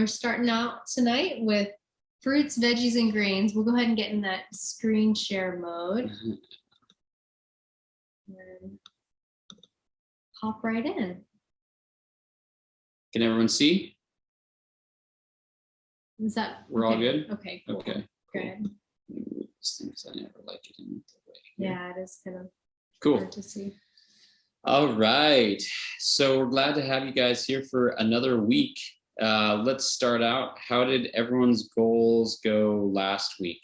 we're starting out tonight with fruits, veggies, and grains. We'll go ahead and get in that screen share mode. And hop right in. Can everyone see? Is that we're all good? Okay, cool. Okay. Good. Things I never like it in the way. Yeah, it is kind of cool. hard to see. All right. So we're glad to have you guys here for another week. Let's start out. How did everyone's goals go last week?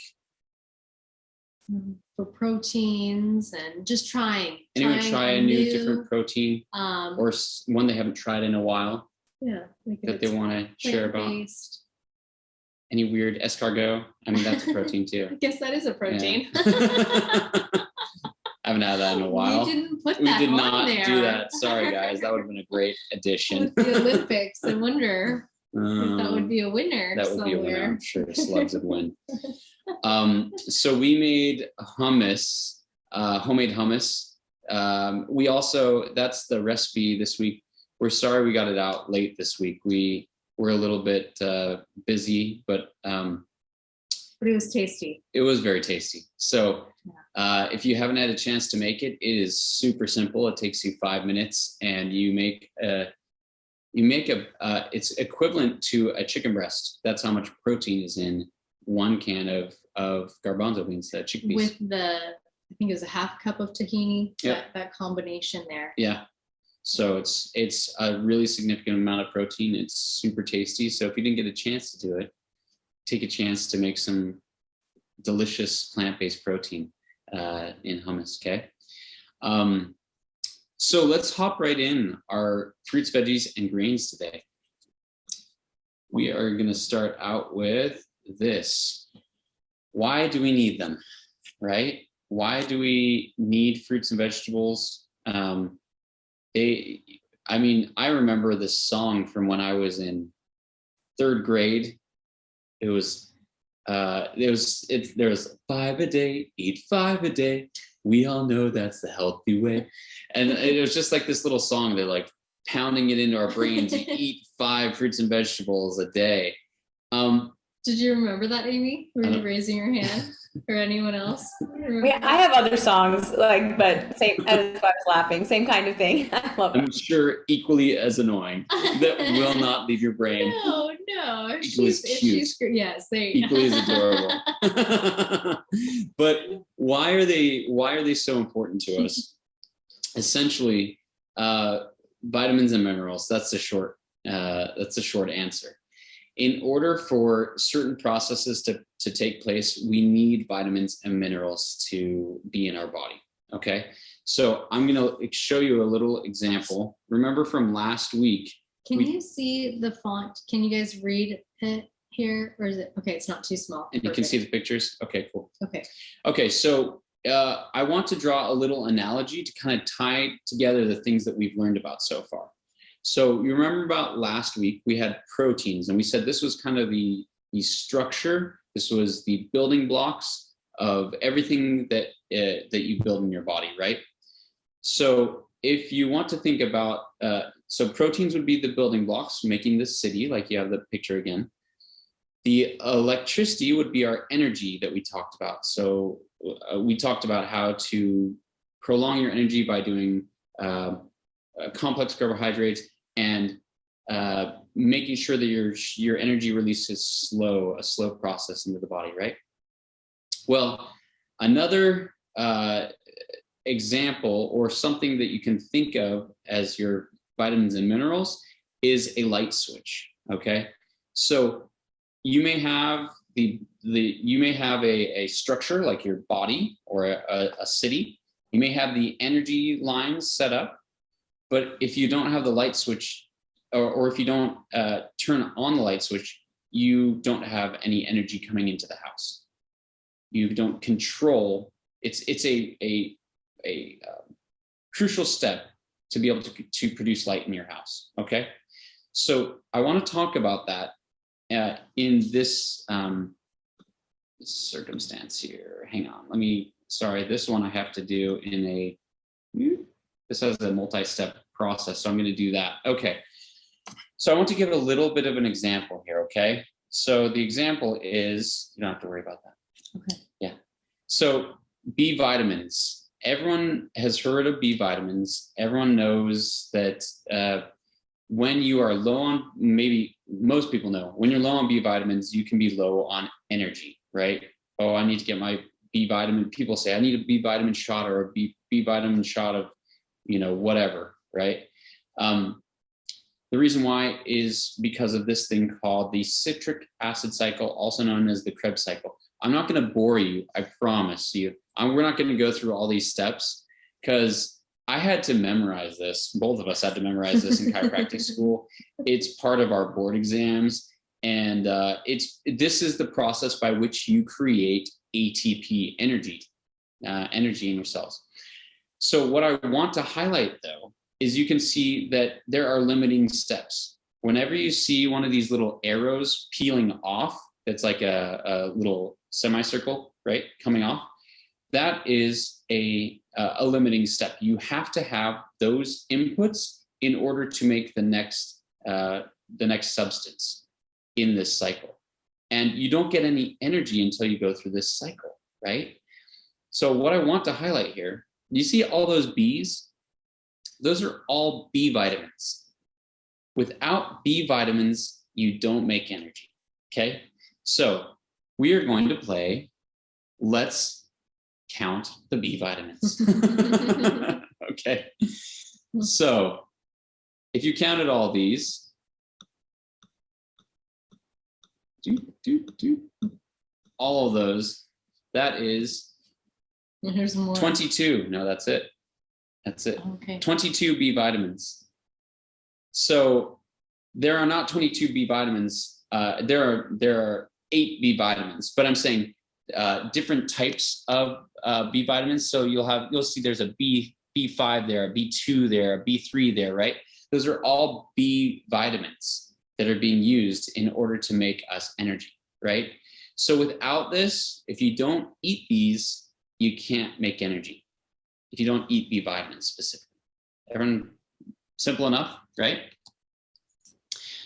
For proteins and just trying. Anyone try a new different protein or one they haven't tried in a while? Yeah. That they want to share about? Any weird escargot? I mean, that's a protein too. I guess that is a protein. Yeah. I haven't had that in a while. We didn't put that We did on not there. do that. Sorry, guys. That would have been a great addition. With the Olympics, I wonder if that would be a winner. That would somewhere. be a winner. I'm sure slugs would win. So we made hummus, homemade hummus. We also, that's the recipe this week. We're sorry we got it out late this week. We were a little bit busy, but it was tasty. It was very tasty. So if you haven't had a chance to make it, it is super simple. It takes you 5 minutes, and you make it's equivalent to a chicken breast. That's how much protein is in 1 can of garbanzo beans, chickpeas. With I think it was a half cup of tahini. Yep. That combination there. Yeah. So it's a really significant amount of protein. It's super tasty. So if you didn't get a chance to do it, take a chance to make some delicious plant-based protein in hummus. Okay. So let's hop right in our fruits, veggies, and grains today. We are going to start out with this. Why do we need them, right? Why do we need fruits and vegetables? I remember this song from when I was in 3rd grade. There was 5 a day, eat 5 a day. We all know that's the healthy way. And it was just like this little song. They're like pounding it into our brains. Eat 5 fruits and vegetables a day. Did you remember that, Amy? Were you raising your hand? Or anyone else? I have other songs, but same as I was laughing, same kind of thing. I love I'm sure equally as annoying. That will not leave your brain. No. Equally as cute. Yes, equally as adorable. But why are they so important to us? Essentially, vitamins and minerals. That's the short answer. In order for certain processes to take place, we need vitamins and minerals to be in our body, okay? So I'm gonna show you a little example. Remember from last week. Can you see the font? Can you guys read it here? Or is it, okay, it's not too small. And you can see the pictures? Okay, cool. Okay, so I want to draw a little analogy to kind of tie together the things that we've learned about so far. So you remember about last week, we had proteins, and we said this was kind of the structure. This was the building blocks of everything that you build in your body, right? So if you want to think about, so proteins would be the building blocks, making this city, like you have the picture again. The electricity would be our energy that we talked about. So we talked about how to prolong your energy by doing complex carbohydrates and making sure that your energy release is a slow process into the body, right? Well, another example or something that you can think of as your vitamins and minerals is a light switch. Okay, so you may have a structure like your body or a city. You may have the energy lines set up. But if you don't have the light switch, or if you don't turn on the light switch, you don't have any energy coming into the house. You don't control. It's a crucial step to be able to produce light in your house. Okay, so I want to talk about that in this circumstance here. Hang on, this one I have to do in a. This has a multi-step process, so I'm going to do that. Okay, So I want to give a little bit of an example here, okay? So the example is, you don't have to worry about that. Okay. Yeah. So B vitamins. Everyone has heard of B vitamins. Everyone knows that when you are low on, maybe most people know, when you're low on B vitamins, you can be low on energy, right? Oh, I need to get my B vitamin. People say, I need a B vitamin shot or a B vitamin shot of, whatever, right? The reason why is because of this thing called the citric acid cycle, also known as the Krebs cycle. I'm not going to bore you, I promise you. We're not going to go through all these steps because I had to memorize this. Both of us had to memorize this in chiropractic school. It's part of our board exams. And this is the process by which you create ATP, energy in your cells. So what I want to highlight, though, is you can see that there are limiting steps. Whenever you see one of these little arrows peeling off, that's like a little semicircle, right, coming off, that is a limiting step. You have to have those inputs in order to make the next substance in this cycle. And you don't get any energy until you go through this cycle, right? So what I want to highlight here, you see all those B's? Those are all B vitamins. Without B vitamins, you don't make energy, okay? So we are going to play Let's Count the B vitamins. Okay, so if you counted all these, all of those, that is And here's more. 22. No, that's it. That's it. Okay. 22 B vitamins. So there are not 22 B vitamins. There are 8 B vitamins, but I'm saying different types of B vitamins. So you'll see there's a B5 there, a B2 there, a B3 there, right? Those are all B vitamins that are being used in order to make us energy, right? So without this, if you don't eat these, you can't make energy. If you don't eat B vitamins specifically. Everyone, simple enough, right?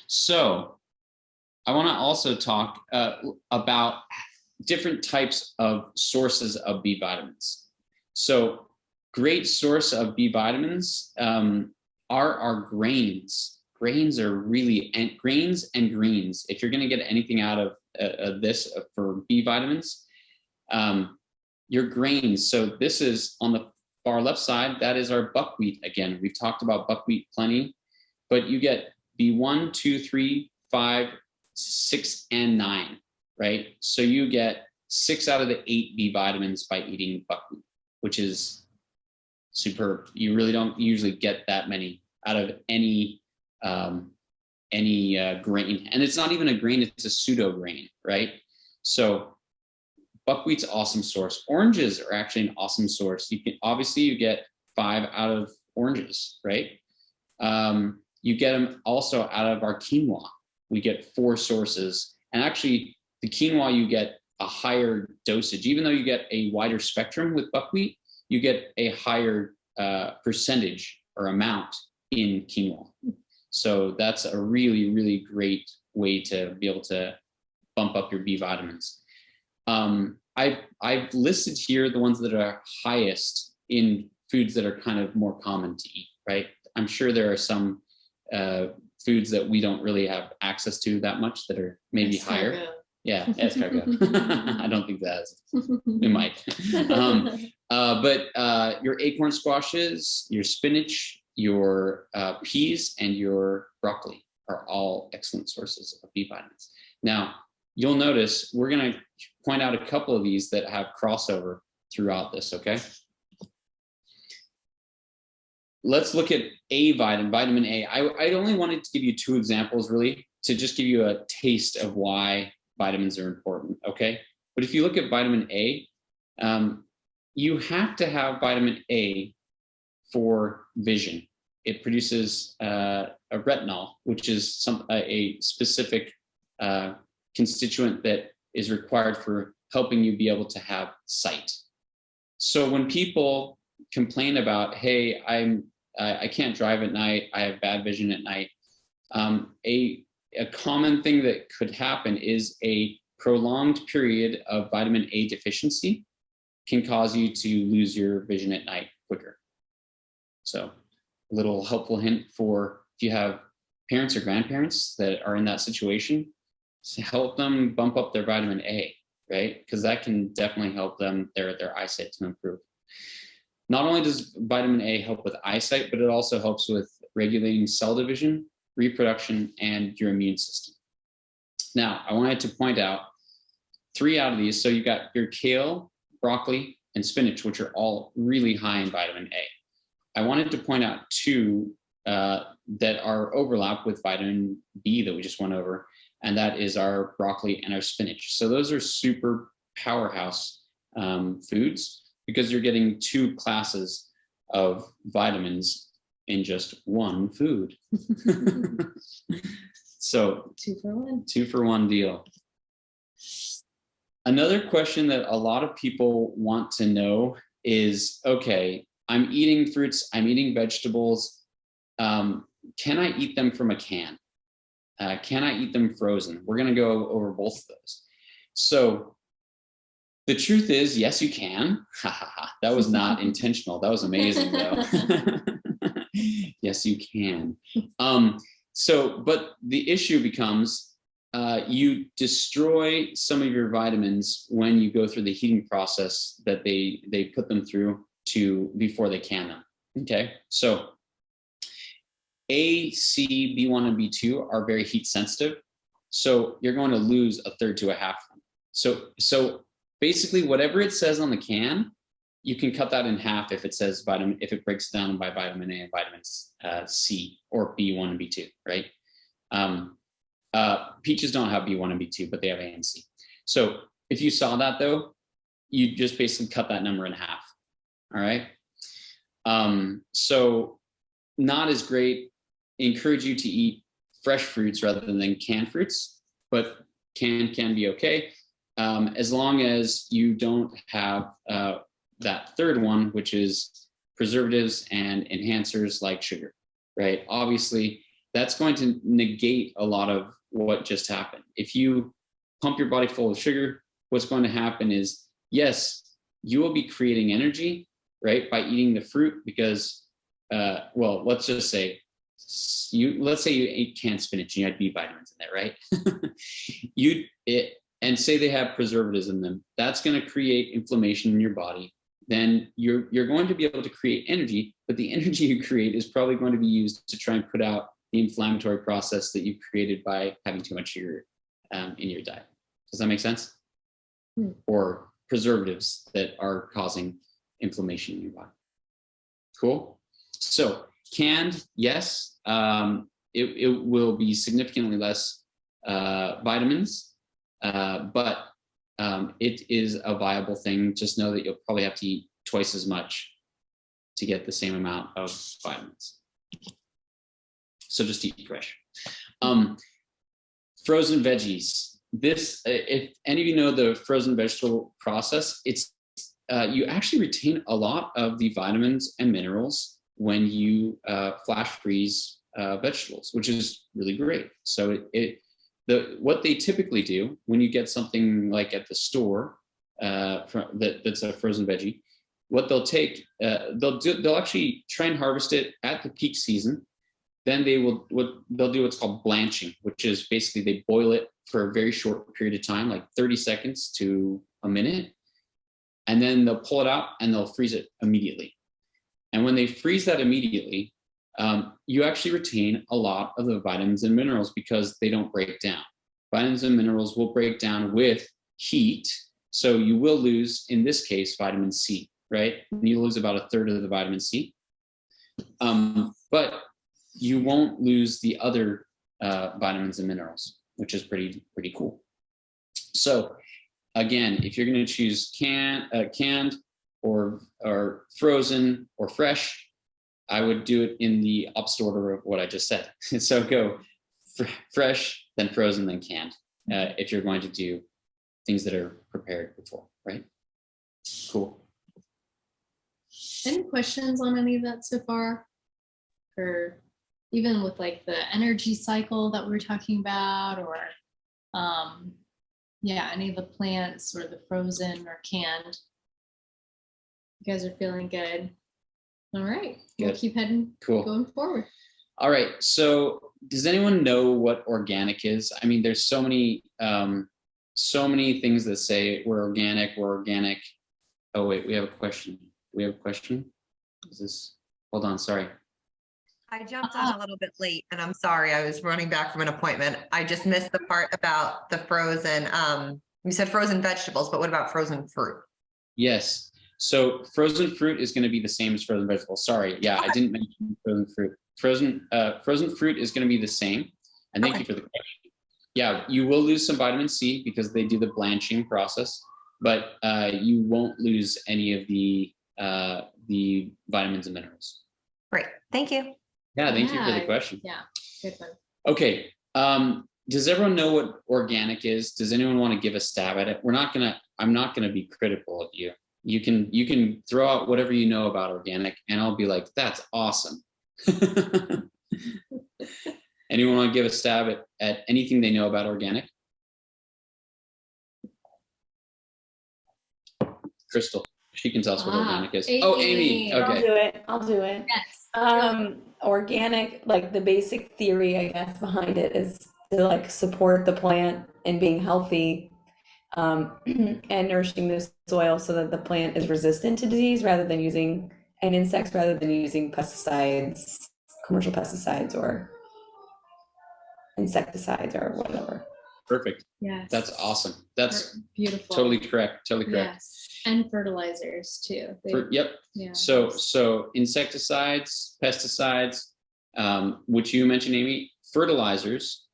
So I want to also talk about different types of sources of B vitamins. So great source of B vitamins are our grains. Grains are really, and grains and greens. If you're going to get anything out of this for B vitamins, your grains. So this is on the far left side, that is our buckwheat. Again, we've talked about buckwheat plenty, but you get B1, 2, 3, 5, 6, and 9, right? So you get 6 out of the 8 B vitamins by eating buckwheat, which is superb. You really don't usually get that many out of any grain. And it's not even a grain, it's a pseudo grain, right? So buckwheat's an awesome source. Oranges are actually an awesome source. You get 5 out of oranges, right? You get them also out of our quinoa. We get 4 sources. And actually, the quinoa, you get a higher dosage. Even though you get a wider spectrum with buckwheat, you get a higher percentage or amount in quinoa. So that's a really, really great way to be able to bump up your B vitamins. I've listed here the ones that are highest in foods that are kind of more common to eat, right? I'm sure there are some foods that we don't really have access to that much that are maybe higher. Yeah, escargot. I don't think that is. It might. But your acorn squashes, your spinach, your peas, and your broccoli are all excellent sources of B vitamins. Now, you'll notice we're going to point out a couple of these that have crossover throughout this, okay? Let's look at A vitamin, vitamin A. I only wanted to give you 2 examples, really, to just give you a taste of why vitamins are important, okay? But if you look at vitamin A, you have to have vitamin A for vision. It produces a retinol, which is a specific constituent that is required for helping you be able to have sight. So when people complain about, hey, I can't drive at night, I have bad vision at night, A common thing that could happen is a prolonged period of vitamin A deficiency can cause you to lose your vision at night quicker. So a little helpful hint for if you have parents or grandparents that are in that situation, to help them bump up their vitamin A, right? Because that can definitely help them, their eyesight to improve. Not only does vitamin A help with eyesight, but it also helps with regulating cell division, reproduction, and your immune system. Now, I wanted to point out 3 out of these. So you got your kale, broccoli, and spinach, which are all really high in vitamin A. I wanted to point out 2 that are overlap with vitamin B that we just went over, and that is our broccoli and our spinach. So those are super powerhouse foods because you're getting 2 classes of vitamins in just one food. So 2 for 1. 2 for 1 deal. Another question that a lot of people want to know is, okay, I'm eating fruits, I'm eating vegetables. Can I eat them from a can? Can I eat them frozen? We're going to go over both of those. So the truth is, yes, you can. That was not intentional. That was amazing, though. Yes, you can. But the issue becomes you destroy some of your vitamins when you go through the heating process that they put them through before they can them. Okay, so A, C, B1, and B2 are very heat sensitive. So you're going to lose a third to a half of them. So basically whatever it says on the can, you can cut that in half if it says if it breaks down by vitamin A and vitamin C or B1 and B2, right? Peaches don't have B1 and B2, but they have A and C. So if you saw that though, you just basically cut that number in half. All right. So not as great. Encourage you to eat fresh fruits rather than canned fruits, but can be okay. As long as you don't have that third one, which is preservatives and enhancers like sugar, right? Obviously, that's going to negate a lot of what just happened. If you pump your body full of sugar, what's going to happen is, yes, you will be creating energy, right, by eating the fruit because, let's just say, let's say you ate canned spinach and you had B vitamins in there, right? And say they have preservatives in them. That's going to create inflammation in your body. Then you're going to be able to create energy, but the energy you create is probably going to be used to try and put out the inflammatory process that you've created by having too much sugar in your diet. Does that make sense? Or preservatives that are causing inflammation in your body. Cool. So canned, yes, it will be significantly less vitamins, but it is a viable thing. Just know that you'll probably have to eat twice as much to get the same amount of vitamins. So just eat fresh. Frozen veggies. This, if any of you know the frozen vegetable process, it's you actually retain a lot of the vitamins and minerals when you flash freeze vegetables, which is really great. So what they typically do when you get something like at the store that's a frozen veggie, what they'll take, they'll actually try and harvest it at the peak season. Then they'll do what's called blanching, which is basically they boil it for a very short period of time, like 30 seconds to a minute. And then they'll pull it out and they'll freeze it immediately. And when they freeze that immediately, you actually retain a lot of the vitamins and minerals because they don't break down. Vitamins and minerals will break down with heat. So you will lose, in this case, vitamin C, right? You lose about a third of the vitamin C. But you won't lose the other vitamins and minerals, which is pretty cool. So again, if you're going to choose canned or frozen or fresh, I would do it in the opposite order of what I just said. So go fresh, then frozen, then canned, if you're going to do things that are prepared before, right? Cool. Any questions on any of that so far? Or even with like the energy cycle that we were talking about, or yeah, any of the plants or the frozen or canned. You guys are feeling good. All right, we'll Good. keep heading, Cool. going forward. All right. So does anyone know what organic is? I mean, there's so many things that say we're organic, we're organic. Oh wait, we have a question. We have a question. Is this, hold on, sorry. I jumped on a little bit late and I'm sorry. I was running back from an appointment. I just missed the part about the frozen, you said frozen vegetables, but what about frozen fruit? Yes. So frozen fruit is going to be the same as frozen vegetables. Sorry. Yeah, I didn't mention frozen fruit. Frozen fruit is going to be the same. And thank you for the question. Yeah, you will lose some vitamin C because they do the blanching process, but you won't lose any of the vitamins and minerals. Great. Thank you. Yeah, thank you for the question. Yeah, good one. Okay. Does everyone know what organic is? Does anyone want to give a stab at it? I'm not gonna be critical of you. You can throw out whatever you know about organic and I'll be like, that's awesome. Anyone want to give a stab at anything they know about organic? Crystal, she can tell us what organic is. Amy. Oh, Amy. Okay. I'll do it. Yes. Organic, like the basic theory, I guess, behind it is to like support the plant in being healthy, and nourishing the soil so that the plant is resistant to disease and insects rather than using pesticides, commercial pesticides or insecticides or whatever. Perfect. Yes. That's awesome. That's beautiful. Totally correct. Totally correct. Yes. And fertilizers too. Yep. Yeah. So insecticides, pesticides, which you mentioned, Amy, fertilizers,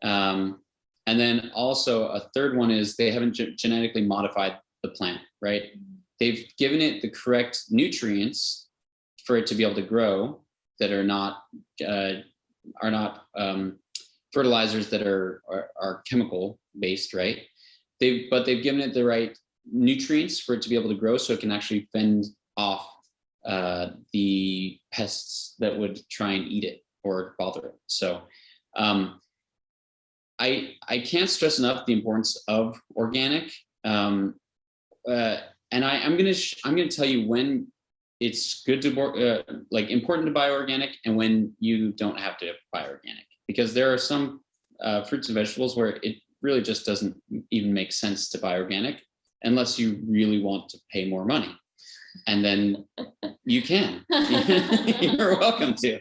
and then also a third one is they haven't genetically modified the plant, right? They've given it the correct nutrients for it to be able to grow that are not fertilizers that are chemical based, right? But they've given it the right nutrients for it to be able to grow so it can actually fend off the pests that would try and eat it or bother it. So I can't stress enough the importance of organic, and I'm gonna tell you when it's good to important to buy organic and when you don't have to buy organic, because there are some fruits and vegetables where it really just doesn't even make sense to buy organic unless you really want to pay more money. And then you can. You're welcome to.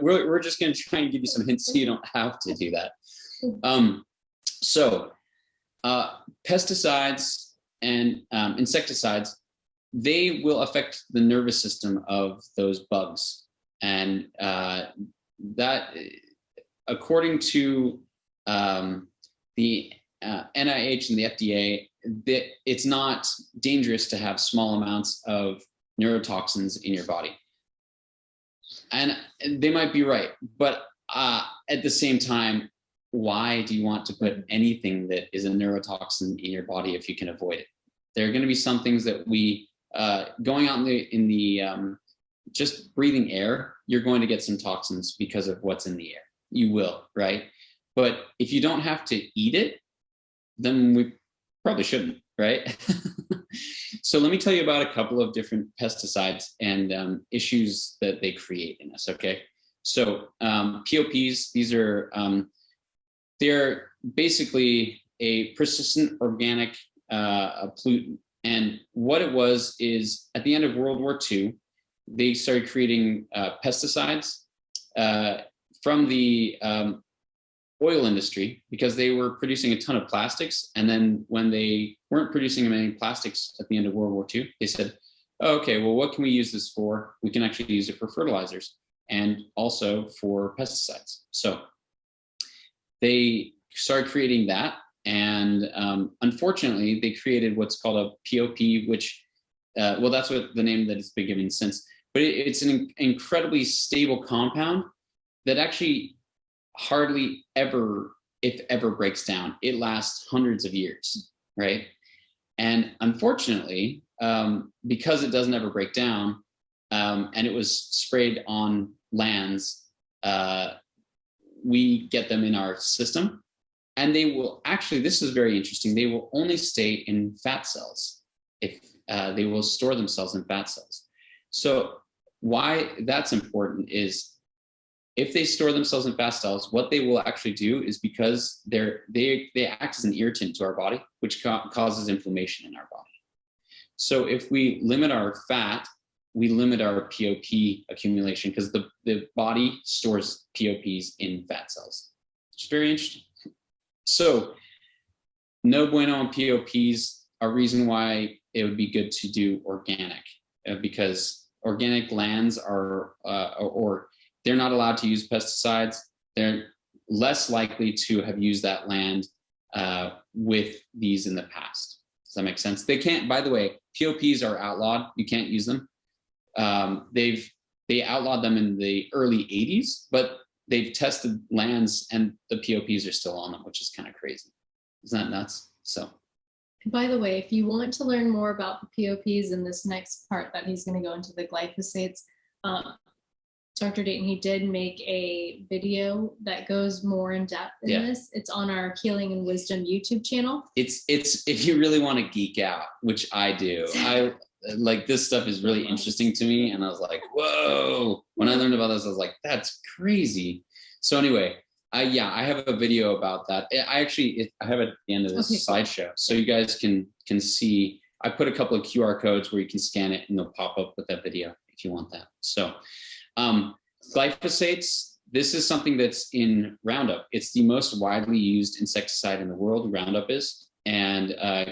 We're just going to try and give you some hints so you don't have to do that. Pesticides and insecticides, they will affect the nervous system of those bugs. And that, according to the NIH and the FDA, it's not dangerous to have small amounts of neurotoxins in your body. And they might be right, but at the same time, why do you want to put anything that is a neurotoxin in your body if you can avoid it? There are going to be some things that going out in the just breathing air, you're going to get some toxins because of what's in the air. You will, right? But if you don't have to eat it, then we probably shouldn't, right? So let me tell you about a couple of different pesticides and issues that they create in us, okay? So POPs, these are, they're basically a persistent organic pollutant. And what it was is at the end of World War II, they started creating pesticides from the oil industry because they were producing a ton of plastics. And then when they weren't producing many plastics at the end of World War II, they said, oh, okay, well, what can we use this for? We can actually use it for fertilizers and also for pesticides. So they started creating that. And unfortunately, they created what's called a POP, which, well, that's what the name that it's been given since. But it's an incredibly stable compound that actually hardly ever, if ever, breaks down. It lasts hundreds of years, right? And unfortunately, because it doesn't ever break down, and it was sprayed on lands we get them in our system, and they will actually, this is very interesting, they will only stay in fat cells. If they will store themselves in fat cells. So why that's important is if they store themselves in fat cells, what they will actually do is, because they act as an irritant to our body, which causes inflammation in our body. So if we limit our fat, we limit our POP accumulation, because the body stores POPs in fat cells. It's very interesting. So no bueno on POPs, a reason why it would be good to do organic, because organic lands are, or they're not allowed to use pesticides. They're less likely to have used that land with these in the past. Does that make sense? They can't, by the way, POPs are outlawed. You can't use them. They outlawed them in the early 80s, but they've tested lands and the POPs are still on them, which is kind of crazy. Isn't that nuts? So. By the way, if you want to learn more about the POPs in this next part that he's going to go into the glyphosates, Dr. Dayton, he did make a video that goes more in depth in this. It's on our Healing and Wisdom YouTube channel. It's if you really want to geek out, which I do. I like, this stuff is really interesting to me, and I was like, whoa. When I learned about this, I was like, that's crazy. So anyway, I have a video about that. I have it at the end of this slideshow, so you guys can see. I put a couple of QR codes where you can scan it and they'll pop up with that video if you want that. So glyphosates, this is something that's in Roundup. It's the most widely used insecticide in the world, Roundup is. And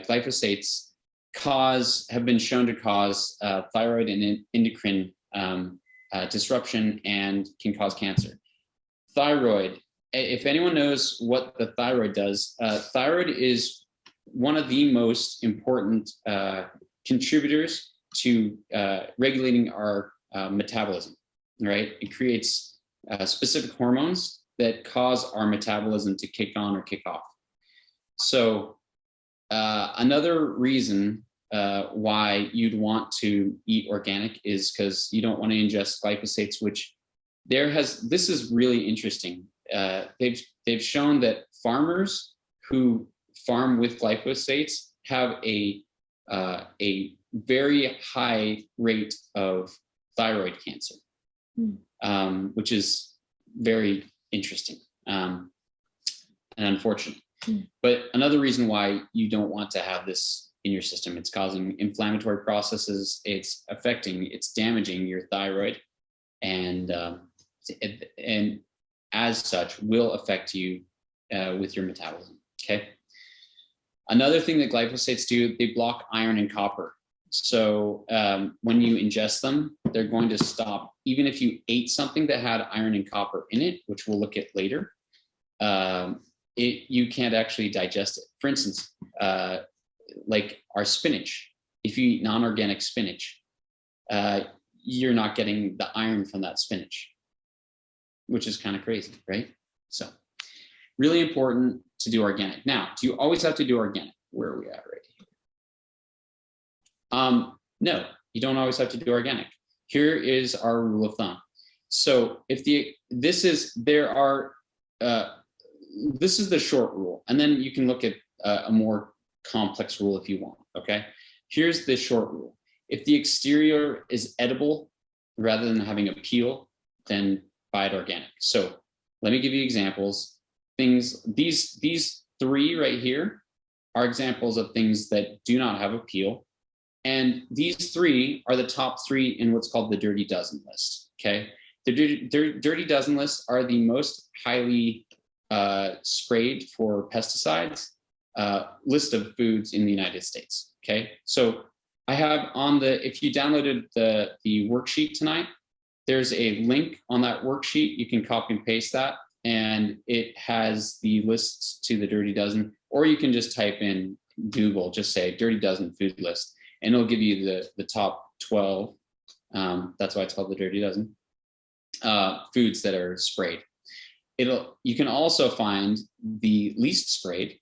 glyphosates have been shown to cause thyroid and endocrine disruption and can cause cancer. Thyroid, if anyone knows what the thyroid does, thyroid is one of the most important contributors to regulating our metabolism, right? It creates specific hormones that cause our metabolism to kick on or kick off. So another reason why you'd want to eat organic is because you don't want to ingest glyphosates, which this is really interesting. They've shown that farmers who farm with glyphosates have a very high rate of thyroid cancer, which is very interesting and unfortunate. But another reason why you don't want to have this in your system, it's causing inflammatory processes, it's damaging your thyroid, and as such will affect you with your metabolism, okay? Another thing that glyphosates do, they block iron and copper. So when you ingest them, they're going to stop, even if you ate something that had iron and copper in it, which we'll look at later, you can't actually digest it. For instance, like our spinach, if you eat non-organic spinach, you're not getting the iron from that spinach, which is kind of crazy, right? So really important to do organic. Now, do you always have to do organic? Where are we at right here? No, you don't always have to do organic. Here is our rule of thumb. So if this is the short rule, and then you can look at a more complex rule if you want, okay? Here's the short rule. If the exterior is edible rather than having a peel, then buy it organic. So let me give you examples. These three right here are examples of things that do not have a peel. And these three are the top three in what's called the Dirty Dozen list, okay? The Dirty Dozen lists are the most highly sprayed for pesticides list of foods in the United States, okay? So I have if you downloaded the worksheet tonight, there's a link on that worksheet. You can copy and paste that, and it has the lists to the Dirty Dozen, or you can just type in Google, just say Dirty Dozen food list, and it'll give you the top 12. That's why it's called the Dirty Dozen foods that are sprayed. You can also find the least sprayed,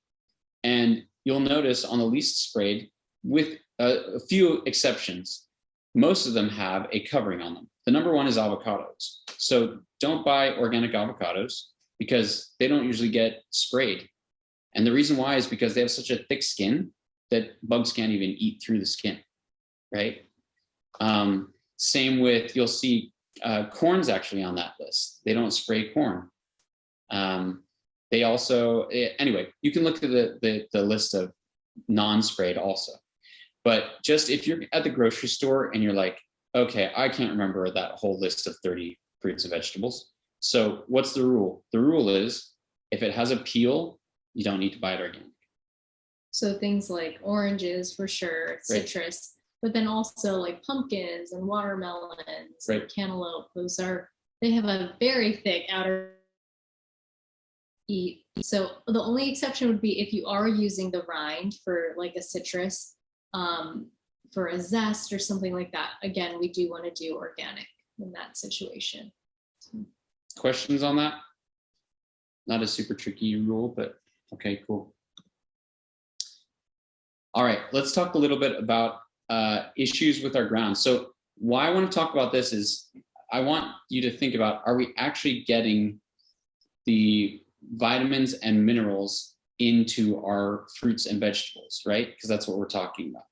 and you'll notice on the least sprayed, with a few exceptions, most of them have a covering on them. the number one is avocados. So don't buy organic avocados because they don't usually get sprayed. And the reason why is because they have such a thick skin that bugs can't even eat through the skin, right? Same with, you'll see corn's actually on that list. They don't spray corn. They also, anyway, you can look at the list of non-sprayed also. But just if you're at the grocery store and you're like, okay, I can't remember that whole list of 30 fruits and vegetables. So what's the rule? The rule is if it has a peel, you don't need to buy it organic. So things like oranges for sure, citrus, but then also like pumpkins and watermelons and cantaloupe. They have a very thick outer eat. So the only exception would be if you are using the rind for like a citrus, for a zest or something like that. Again, we do want to do organic in that situation. Questions on that? Not a super tricky rule, but okay, cool. All right, let's talk a little bit about issues with our ground. So why I want to talk about this is I want you to think about, are we actually getting the vitamins and minerals into our fruits and vegetables, right? Because that's what we're talking about.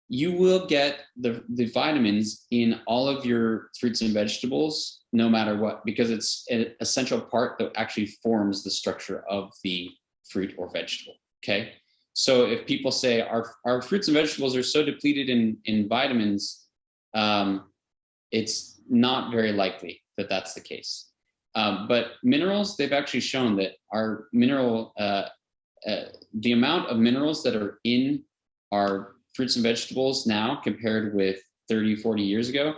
You will get the vitamins in all of your fruits and vegetables, no matter what, because it's an essential part that actually forms the structure of the fruit or vegetable, okay? So if people say our fruits and vegetables are so depleted in vitamins, it's not very likely that that's the case. But minerals, they've actually shown that our mineral, the amount of minerals that are in our fruits and vegetables now compared with 30, 40 years ago,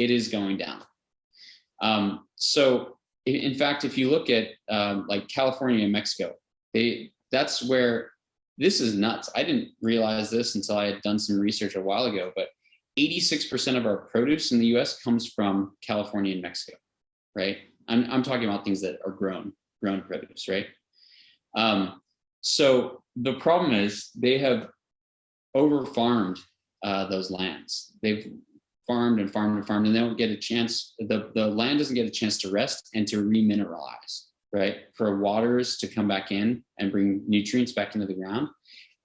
it is going down. So in fact, if you look at like California and Mexico, that's where, this is nuts. I didn't realize this until I had done some research a while ago, but 86% of our produce in the US comes from California and Mexico, right? I'm talking about things that are grown produce, right? So the problem is they have over-farmed those lands. They've farmed and farmed and farmed, and they don't get a chance, the land doesn't get a chance to rest and to remineralize, right? For waters to come back in and bring nutrients back into the ground.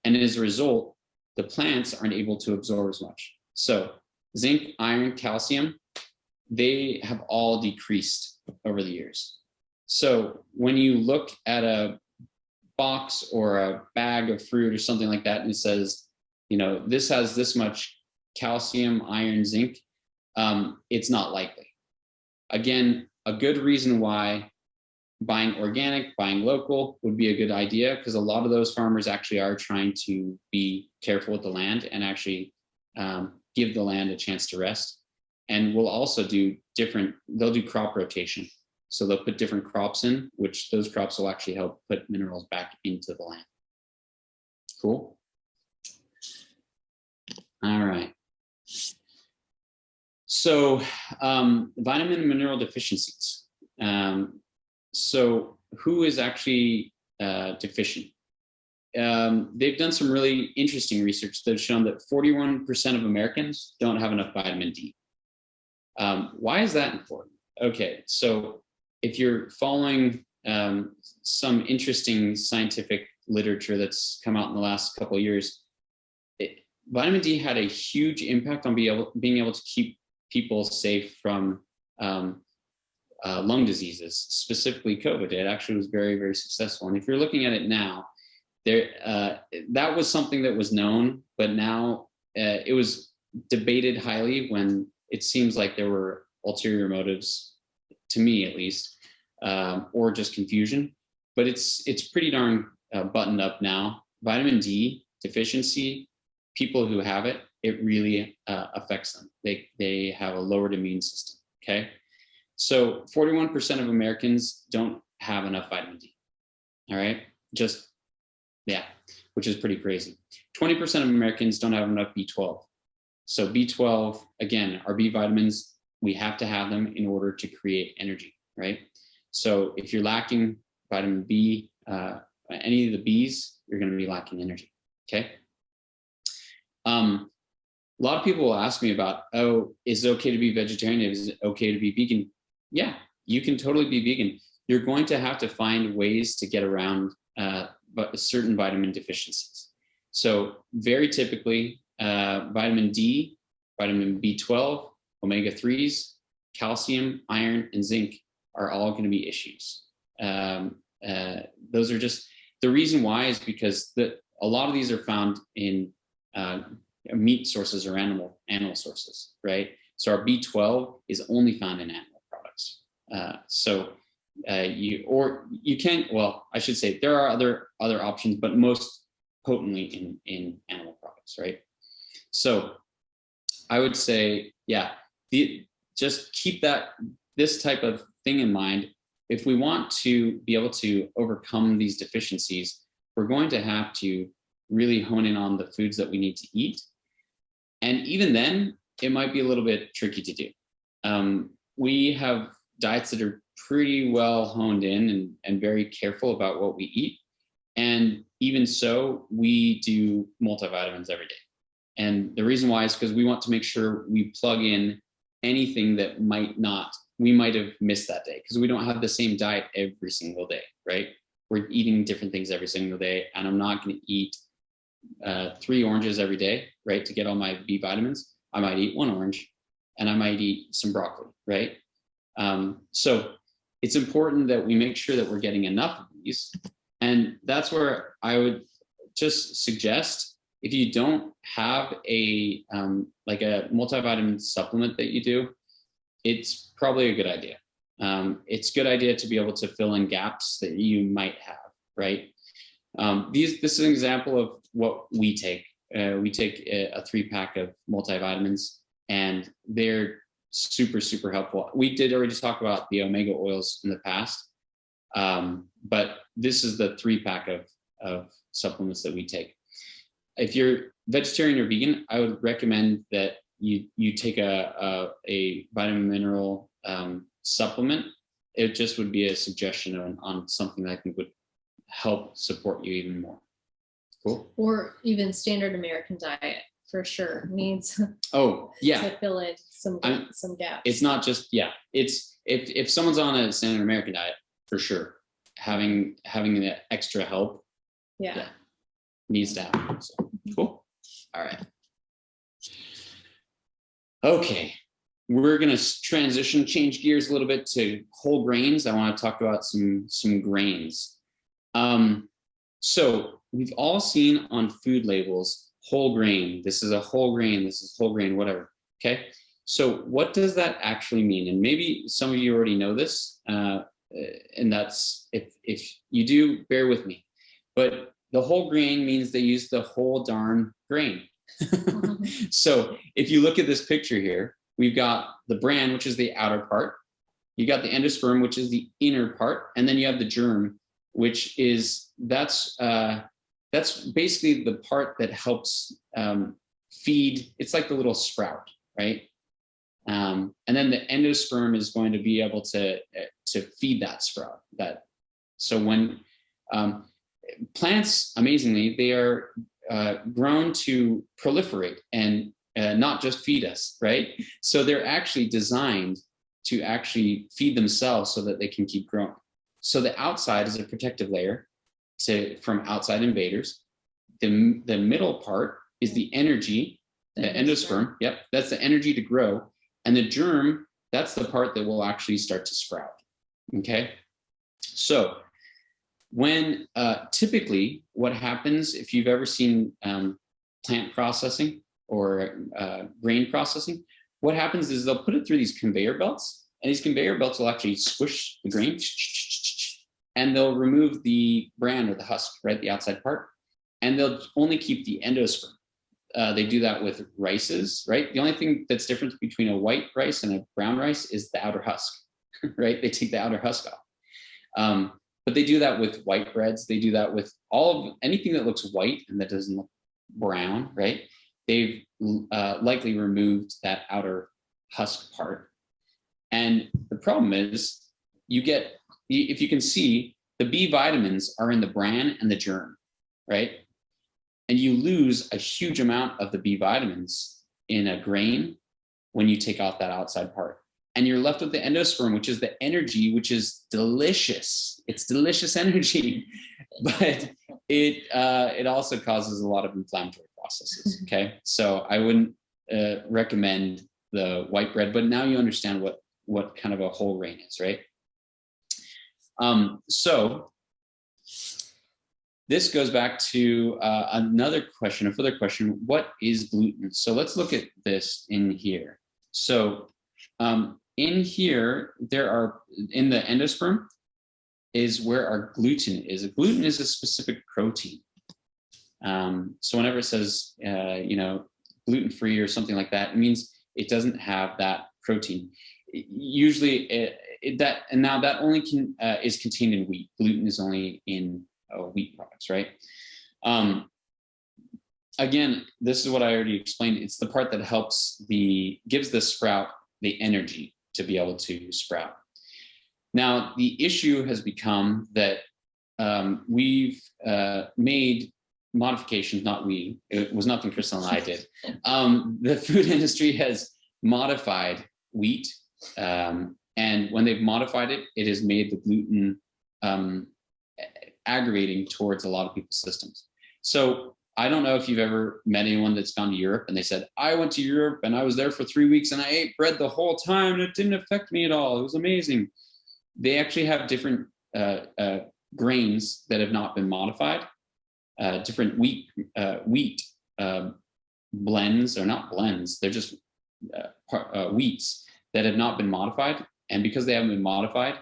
And as a result, the plants aren't able to absorb as much. So zinc, iron, calcium, they have all decreased over the years. So when you look at a box or a bag of fruit or something like that, and it says, you know, this has this much calcium, iron, zinc, it's not likely. Again, a good reason why buying organic, buying local would be a good idea, because a lot of those farmers actually are trying to be careful with the land and actually give the land a chance to rest. And we'll also do they'll do crop rotation. So they'll put different crops in, which those crops will actually help put minerals back into the land. Cool. All right. So vitamin and mineral deficiencies. So who is actually deficient? They've done some really interesting research that have shown that 41% of Americans don't have enough vitamin D. Why is that important? Okay, so if you're following some interesting scientific literature that's come out in the last couple of years, vitamin D had a huge impact on being able to keep people safe from lung diseases, specifically COVID. It actually was very, very successful. And if you're looking at it now, that was something that was known, but now it was debated highly when it seems like there were ulterior motives, to me at least, or just confusion. But it's pretty darn buttoned up now. Vitamin D deficiency, people who have it, it really affects them. They have a lowered immune system, okay? So 41% of Americans don't have enough vitamin D, all right? Just, yeah, which is pretty crazy. 20% of Americans don't have enough B12. So B12, again, our B vitamins, we have to have them in order to create energy, right? So if you're lacking vitamin B, any of the Bs, you're gonna be lacking energy, okay? a lot of people will ask me about, oh, is it okay to be vegetarian? Is it okay to be vegan? Yeah, you can totally be vegan. You're going to have to find ways to get around but certain vitamin deficiencies. So very typically, vitamin D, vitamin B12, omega-3s, calcium, iron, and zinc are all going to be issues. Those are just, the reason why is because a lot of these are found in meat sources or animal sources, right? So our B12 is only found in animal products. You can, well, I should say there are other options, but most potently in animal products, right? So I would say, yeah, just keep this type of thing in mind. If we want to be able to overcome these deficiencies, we're going to have to really hone in on the foods that we need to eat. And even then, it might be a little bit tricky to do. We have diets that are pretty well honed in and very careful about what we eat. And even so, we do multivitamins every day. And the reason why is because we want to make sure we plug in anything that we might have missed that day, because we don't have the same diet every single day, right? We're eating different things every single day, and I'm not going to eat 3 oranges every day, right, to get all my B vitamins. I might eat 1 orange, and I might eat some broccoli, right? So it's important that we make sure that we're getting enough of these. And that's where I would just suggest, if you don't have like a multivitamin supplement that you do, it's probably a good idea. It's a good idea to be able to fill in gaps that you might have, right? This is an example of what we take. We take a 3-pack of multivitamins, and they're super, super helpful. We did already talk about the omega oils in the past, but this is the 3-pack of supplements that we take. If you're vegetarian or vegan, I would recommend that you take a vitamin mineral supplement. It just would be a suggestion on something that I think would help support you even more. Cool. Or even standard American diet for sure needs to fill in some gaps. It's not just, it's if someone's on a standard American diet, for sure, having that extra help needs to happen. So, cool. All right. Okay, we're going to change gears a little bit to whole grains. I want to talk about some grains. So we've all seen on food labels, whole grain. This is a whole grain. This is whole grain, whatever. Okay. So what does that actually mean? And maybe some of you already know this, and that's, if you do, bear with me. But the whole grain means they use the whole darn grain. So if you look at this picture here, we've got the bran, which is the outer part. You got the endosperm, which is the inner part, and then you have the germ, which is that's basically the part that helps feed. It's like the little sprout, right? And then the endosperm is going to be able to feed that sprout. So when plants, amazingly, they are grown to proliferate and not just feed us, right? So they're actually designed to actually feed themselves so that they can keep growing. So the outside is a protective layer from outside invaders. The middle part is the energy, the endosperm. Yep, that's the energy to grow. And the germ, that's the part that will actually start to sprout. Okay, so when typically what happens, if you've ever seen plant processing or grain processing, what happens is they'll put it through these conveyor belts, and these conveyor belts will actually squish the grain, and they'll remove the bran or the husk, right, the outside part, and they'll only keep the endosperm. They do that with rices, right? The only thing that's different between a white rice and a brown rice is the outer husk, right? They take the outer husk off. But they do that with white breads. They do that with anything that looks white and that doesn't look brown, right? They've likely removed that outer husk part. And the problem is, if you can see, the B vitamins are in the bran and the germ, right? And you lose a huge amount of the B vitamins in a grain when you take out that outside part. And you're left with the endosperm, which is the energy, which is delicious. It's delicious energy, but it also causes a lot of inflammatory processes. Okay, so I wouldn't recommend the white bread, but now you understand what kind of a whole grain is, right? So this goes back to another question, a further question: what is gluten? So let's look at this in here. So in here, there are, in the endosperm is where our gluten is. Gluten is a specific protein. So whenever it says, gluten-free or something like that, it means it doesn't have that protein. Usually now that only is contained in wheat. Gluten is only in wheat products, right? Again, this is what I already explained. It's the part that gives the sprout the energy to be able to sprout. Now, the issue has become that we've made modifications, it was nothing Crystal and I did. The food industry has modified wheat, and when they've modified it, it has made the gluten aggravating towards a lot of people's systems. So I don't know if you've ever met anyone that's gone to Europe and they said, I went to Europe and I was there for 3 weeks and I ate bread the whole time and it didn't affect me at all. It was amazing. They actually have different grains that have not been modified, different wheat blends, or not blends, they're just wheats that have not been modified. And because they haven't been modified,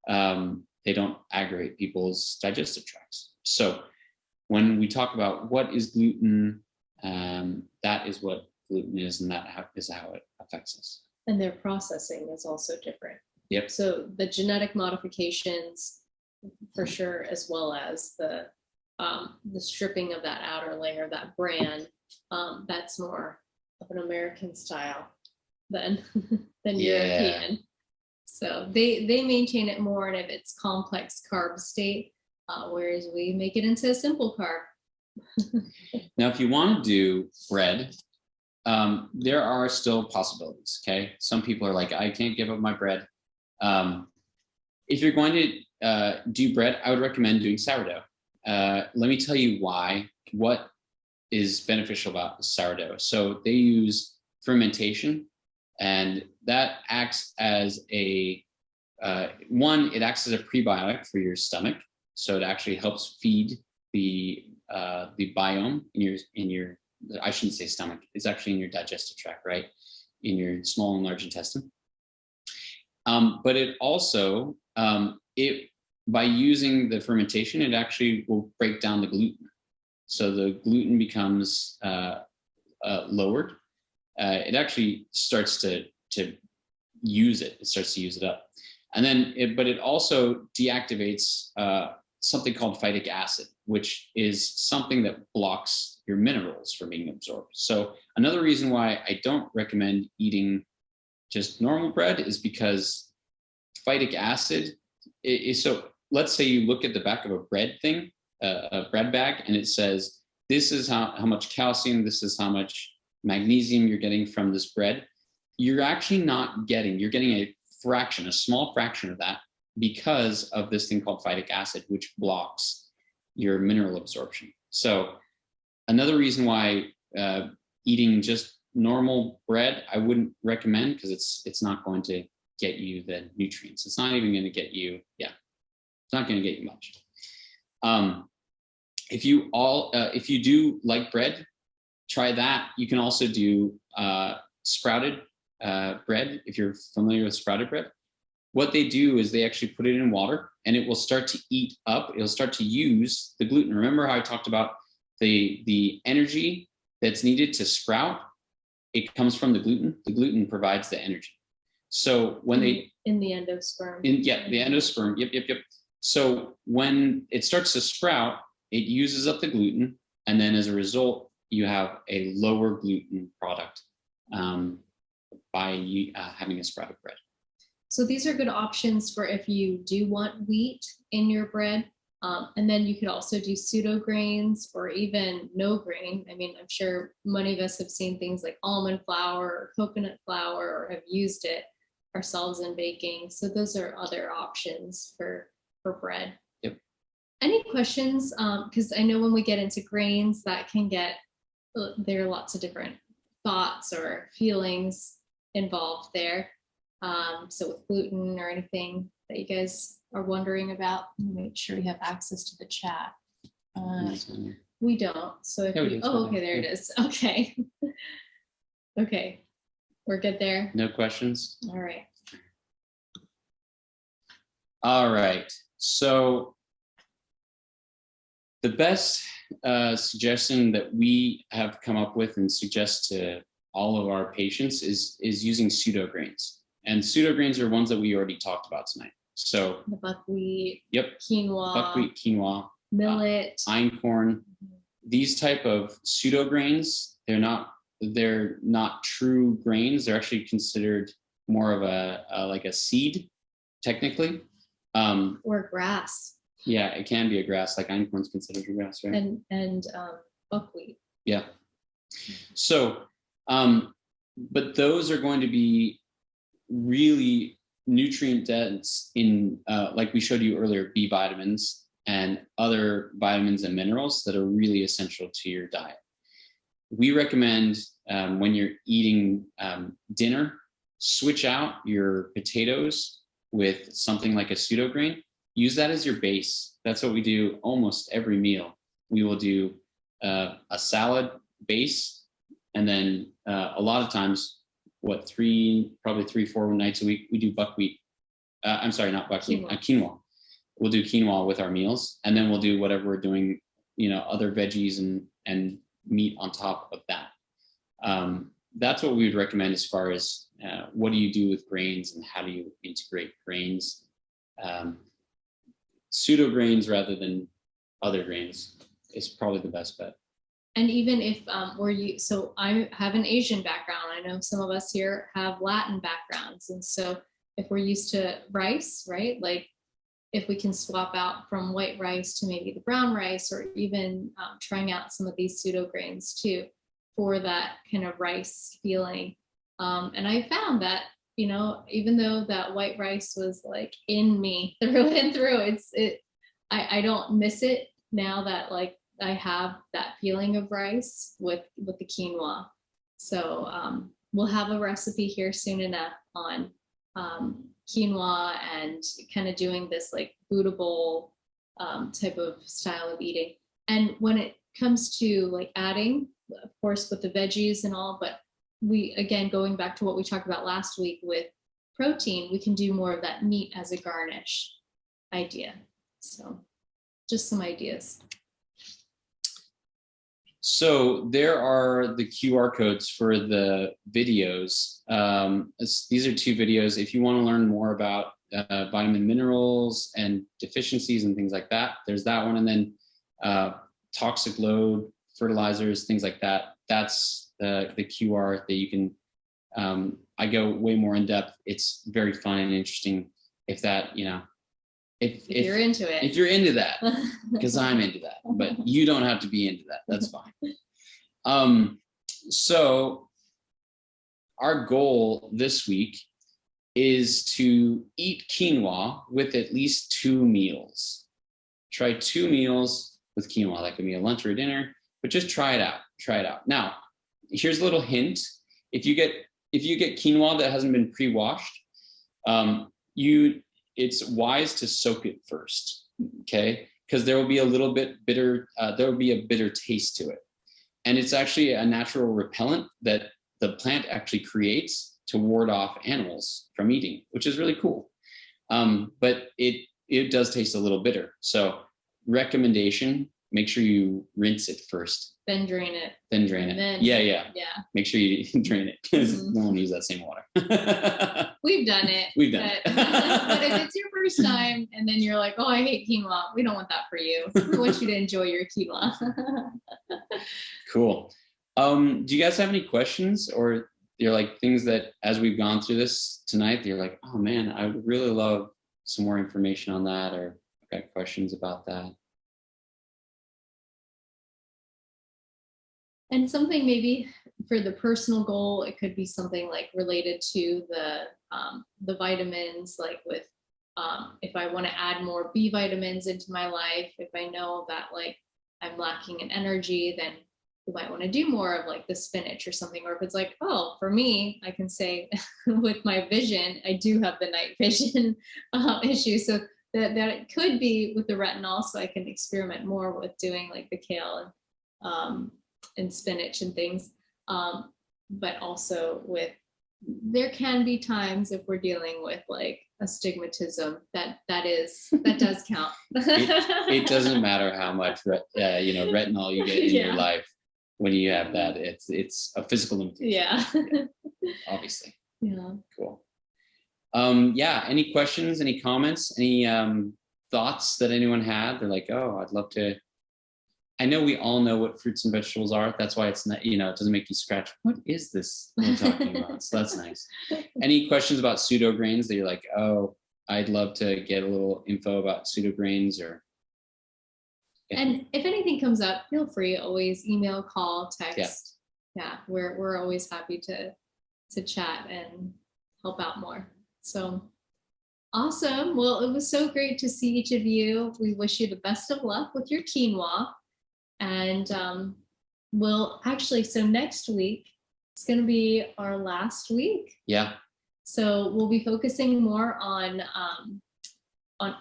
they don't aggravate people's digestive tracts. So when we talk about what is gluten, that is what gluten is, and that is how it affects us. And their processing is also different. Yep. So the genetic modifications, for sure, as well as the stripping of that outer layer, that bran, that's more of an American style than European. So they maintain it more in its complex carb state, whereas we make it into a simple carb. Now, if you want to do bread, there are still possibilities. Okay, some people are like, I can't give up my bread. If you're going to do bread, I would recommend doing sourdough. Let me tell you what is beneficial about sourdough. So they use fermentation, and that acts as it acts as a prebiotic for your stomach. So it actually helps feed the biome in your I shouldn't say stomach, it's actually in your digestive tract, right? In your small and large intestine. But it also, by using the fermentation, it actually will break down the gluten. So the gluten becomes lowered. It actually starts to use it. It starts to use it up. And then, but it also deactivates something called phytic acid, which is something that blocks your minerals from being absorbed. So another reason why I don't recommend eating just normal bread is because phytic acid is, so let's say you look at the back of a bread thing, a bread bag, and it says, this is how much calcium, this is how much magnesium you're getting from this bread. You're actually not getting, you're getting a small fraction of that, because of this thing called phytic acid, which blocks your mineral absorption. So another reason why eating just normal bread, I wouldn't recommend, because it's not going to get you the nutrients. It's not even going to get you, it's not going to get you much. If you do like bread, try that. You can also do sprouted bread, if you're familiar with sprouted bread. What they do is they actually put it in water, and it will start to eat up. It'll start to use the gluten. Remember how I talked about the energy that's needed to sprout? It comes from the gluten. The gluten provides the energy. So when in the endosperm. The endosperm. Yep. So when it starts to sprout, it uses up the gluten, and then as a result, you have a lower gluten product by having a sprouted bread. So these are good options for if you do want wheat in your bread. And then you could also do pseudo grains or even no grain. I mean, I'm sure many of us have seen things like almond flour or coconut flour or have used it ourselves in baking. So those are other options for bread. Yep. Any questions? Because I know when we get into grains, that can get, there are lots of different thoughts or feelings involved there. So with gluten or anything that you guys are wondering about, make sure you have access to the chat. We don't. So if you, oh, okay, there it is. Okay. Okay. We're good there. No questions? All right. All right. So the best suggestion that we have come up with and suggest to all of our patients is using pseudo grains. And pseudo grains are ones that we already talked about tonight. So the buckwheat, yep, quinoa, buckwheat, quinoa, millet, einkorn. These type of pseudo grains, they're not true grains. They're actually considered more of a like a seed, technically. Or grass. Yeah, it can be a grass, like einkorn's considered a grass, right? And buckwheat. Yeah. So, but those are going to be really nutrient dense in, like we showed you earlier, B vitamins and other vitamins and minerals that are really essential to your diet. We recommend when you're eating dinner, switch out your potatoes with something like a pseudo grain. Use that as your base. That's what we do almost every meal. We will do a salad base, and then a lot of times, probably 3-4 nights a week, we do buckwheat. I'm sorry, not buckwheat, quinoa. We'll do quinoa with our meals, and then we'll do whatever we're doing, other veggies and meat on top of that. That's what we would recommend as far as what do you do with grains and how do you integrate grains. Pseudo grains rather than other grains is probably the best bet. And even if so I have an Asian background. I know some of us here have Latin backgrounds. And so if we're used to rice, right? Like if we can swap out from white rice to maybe the brown rice, or even trying out some of these pseudo grains too, for that kind of rice feeling. And I found that, even though that white rice was like in me through and through, I don't miss it now that like I have that feeling of rice with the quinoa. So we'll have a recipe here soon enough on quinoa and kind of doing this like bootable type of style of eating. And when it comes to like adding, of course, with the veggies and all, but we, again, going back to what we talked about last week with protein, we can do more of that meat as a garnish idea. So just some ideas. So there are the QR codes for the videos. These are 2 videos. If you want to learn more about vitamin minerals and deficiencies and things like that, there's that one. And then toxic load, fertilizers, things like that. That's the QR that you can, I go way more in depth. It's very fun and interesting if that, if you're into it. If you're into that, because I'm into that, but you don't have to be into that. That's fine. So our goal this week is to eat quinoa with at least 2 meals. Try 2 meals with quinoa. That could be a lunch or a dinner, but just try it out. Try it out. Now, here's a little hint. If you get quinoa that hasn't been pre-washed, it's wise to soak it first, okay? Because there will be a little bit bitter, there will be a bitter taste to it. And it's actually a natural repellent that the plant actually creates to ward off animals from eating, which is really cool. But it does taste a little bitter. So recommendation, make sure you rinse it first. Then drain it. Yeah. Make sure you drain it, because no one uses that same water. We've done it. But if it's your first time and then you're like, oh, I hate quinoa, we don't want that for you. We want you to enjoy your quinoa. Cool. Do you guys have any questions, or you're like things that as we've gone through this tonight, you're like, oh man, I would really love some more information on that, or got questions about that. And something maybe for the personal goal, it could be something like related to the vitamins, like with if I want to add more B vitamins into my life, if I know that like I'm lacking in energy, then you might want to do more of like the spinach or something. Or if it's like, oh, for me, I can say with my vision, I do have the night vision issue. So that it could be with the retinol, so I can experiment more with doing like the kale and spinach and things. But also with, there can be times if we're dealing with like astigmatism that does count. It doesn't matter how much retinol you get in your life. When you have that, it's a physical limitation. Yeah. Obviously. Yeah. Cool. Yeah. Any questions? Any comments? Any thoughts that anyone had? They're like, oh, I'd love to. I know we all know what fruits and vegetables are. That's why it's not, it doesn't make you scratch. What is this we're talking about? So that's nice. Any questions about pseudo grains that you're like, oh, I'd love to get a little info about pseudo grains or. And if anything comes up, feel free, always email, call, text. Yeah, we're always happy to chat and help out more. So awesome. Well, it was so great to see each of you. We wish you the best of luck with your quinoa. And so next week, it's going to be our last week. Yeah. So we'll be focusing more on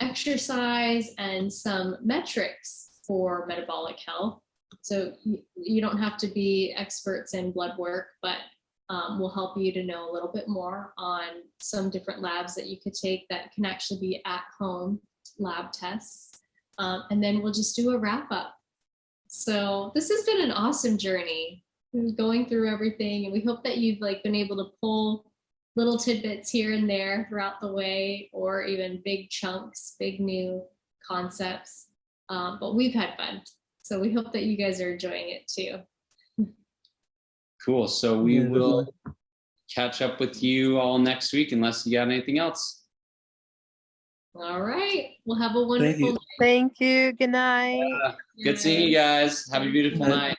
exercise and some metrics for metabolic health. So you don't have to be experts in blood work, but we'll help you to know a little bit more on some different labs that you could take that can actually be at home lab tests. And then we'll just do a wrap up. So this has been an awesome journey. We're going through everything, and we hope that you've been able to pull little tidbits here and there throughout the way, or even big chunks, big new concepts. But we've had fun. So we hope that you guys are enjoying it too. Cool. So we will catch up with you all next week, unless you got anything else. All right. We'll have a wonderful night. Thank you. Good night. Good seeing you guys. Have a beautiful night.